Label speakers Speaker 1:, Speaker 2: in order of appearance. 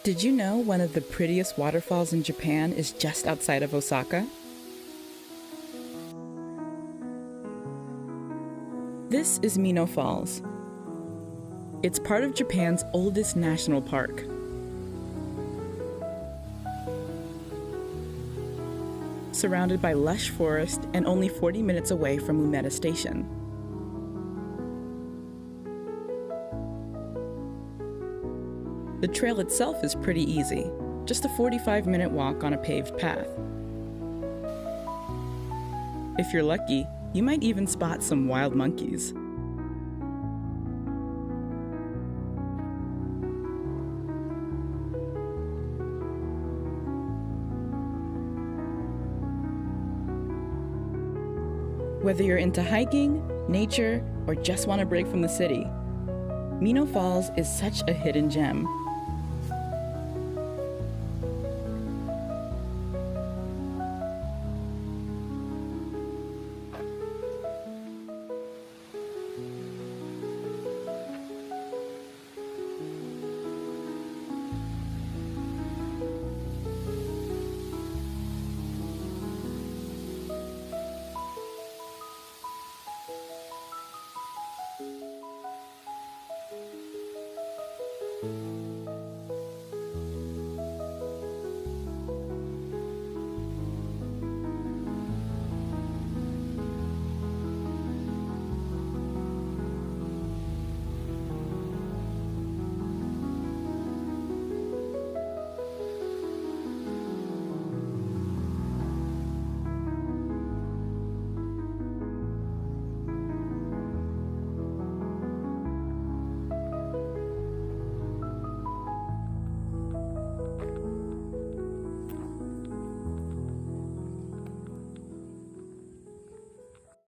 Speaker 1: Did you know one of the prettiest waterfalls in Japan is just outside of Osaka? This is Mino Falls. It's part of Japan's oldest national park. Surrounded by lush forest and only 40 minutes away from Umeda Station. The trail itself is pretty easy, just a 45-minute walk on a paved path. If you're lucky, you might even spot some wild monkeys. Whether you're into hiking, nature, or just want a break from the city, Mino Falls is such a hidden gem.